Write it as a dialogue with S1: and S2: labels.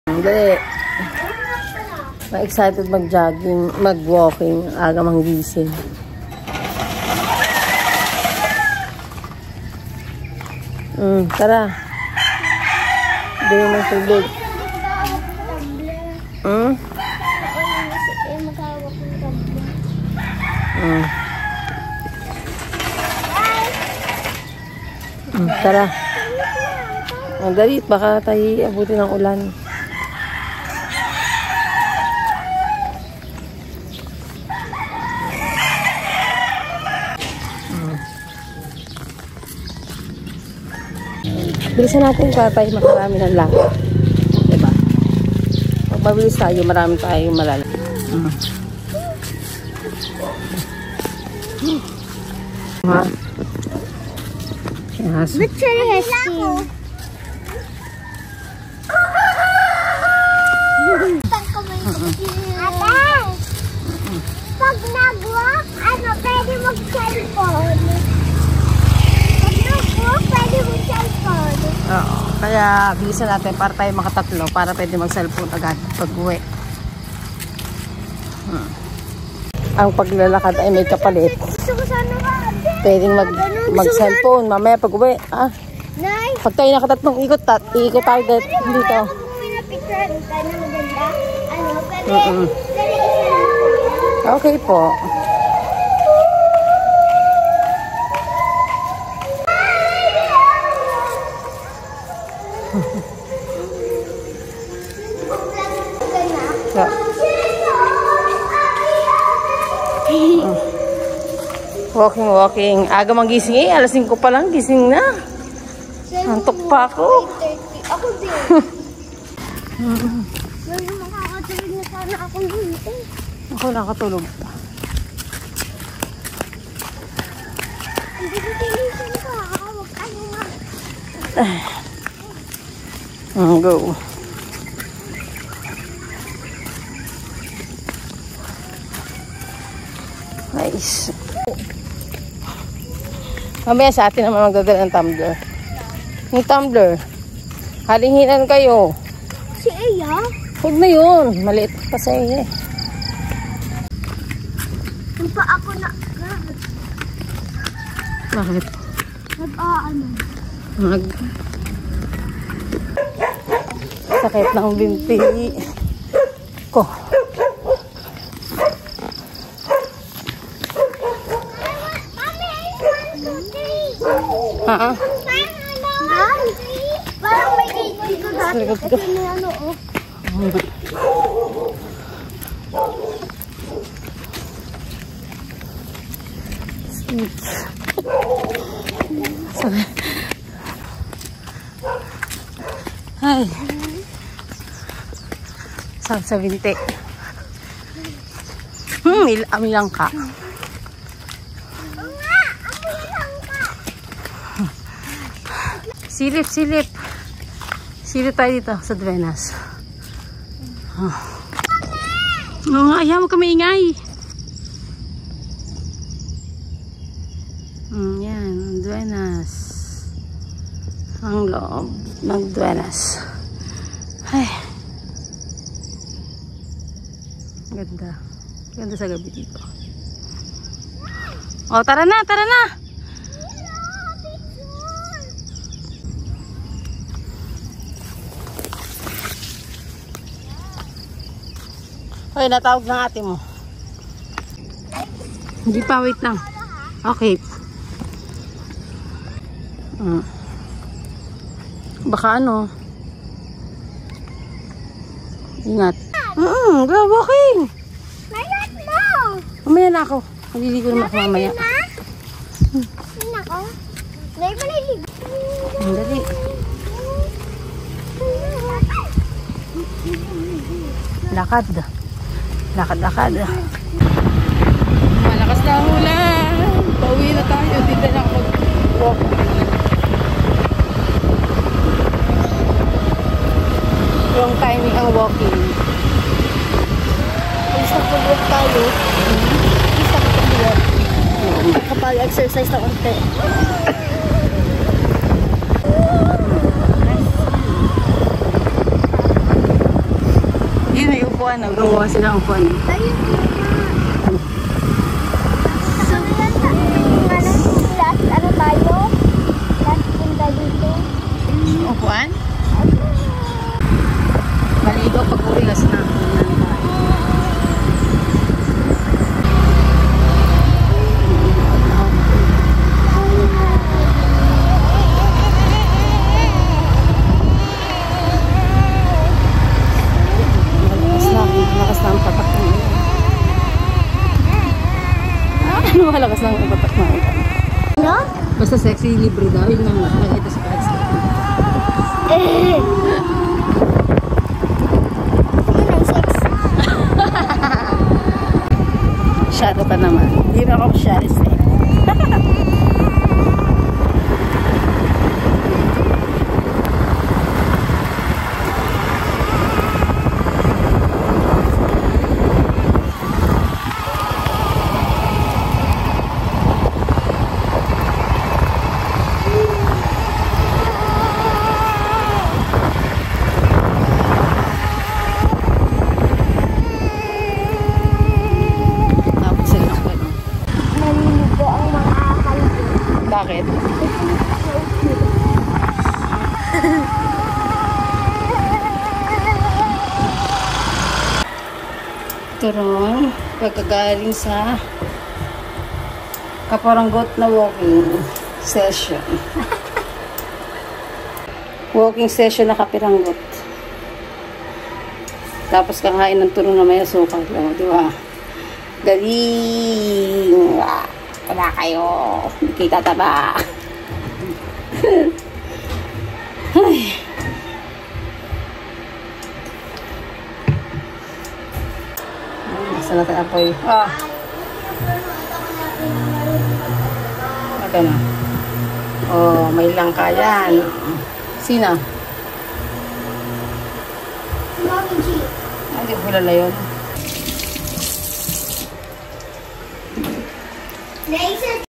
S1: Dali. Ma-excited mag-jogging, mag-walking, aga manggising. Tara. Dali mo tubig. Tara. Dali, baka tayo abutin ng ulan. Bilisan natin para tayo makarami ng lakad. Diba? Pag mabilis tayo, marami tayong malala. Ha? Yes.
S2: Ba't siya hesky? Pag nag-walk, pwede mag-cellphone. Pag nag-walk, pwede mag-cellphone.
S1: Oo. Kaya, bilisan natin para tayo makatatlo para pwede mag-cellphone agad pag-uwi. Ang paglalakad ay may kapalit. Pwedeng mag-cellphone mamaya pag-uwi. Pag tayo nakatatlong ikot, iikot tayo dito. Okay po. Walking. Aga magising eh. Alas 5 pa lang. Gising na. Antok pa ako.
S2: Ako din. Makakatulog na sana ako dito.
S1: Ako nakatulog pa.
S2: Hindi ko tinisin ka. Huwag ka naman.
S1: Go. Nice. Mamaya sa atin naman magdadala ng tumbler. Yung tumbler. Halinghinan kayo.
S2: Si Eya?
S1: Huwag na yun. Maliit pa sa iyo eh.
S2: Yung pa ako na...
S1: Bakit? Sakit ng binti ko.
S2: Parang may dito dati.
S1: Likod ko. Ay. Sa binti. Amilang ka. Silip. Silip tayo dito sa Duenas. Ayaw mo kami ingay. Yan, Duenas. Ang loob ng Duenas. Ay. Ganda. Ganda sa gabi dito. O, tara na. Hoy, natawag ng ate mo. Hindi pa, wait lang. Okay. Baka ano. Ingat. Go walking.
S2: Mayat mo.
S1: Mamaya na ako. Maliligo naman ako mamaya.
S2: Nako. Dahil maliligo.
S1: Dali. Lakad. Malakas na ang ulan. Pauwi na tayo. Dito na ako mag-walk. Wrong timing ang walking.
S2: Gusto ko walk tayo. Gusto ko walk. Kapag exercise na unti.
S1: upuan. Gumawa sila ng upuan.
S2: Ayun. So, last ano tayo? Last punta dito.
S1: Upuan? Maligo pag uwi kasi na. Malakas na ang patak ng ulan. Ano malakas na ang patak ng ulan?
S2: No?
S1: Basta sexy libre daw. Yun lang nakita sa kahit sa shadow ka naman. Hindi na ako sharis eh.
S2: Naliligo ang mga kalbo.
S1: Bakit? Turong pagkagaling sa Kaparanggot na walking session. Walking session na Kapiranggot. Tapos kakain ng turong na may asukal. Di ba? Galing! Wala kayo. Hindi kayo tataba. Ay. Nasa natin apoy. Ah. Ito na. Oh, may langka yan. Sina? Hindi ko kilala yun.
S2: Laser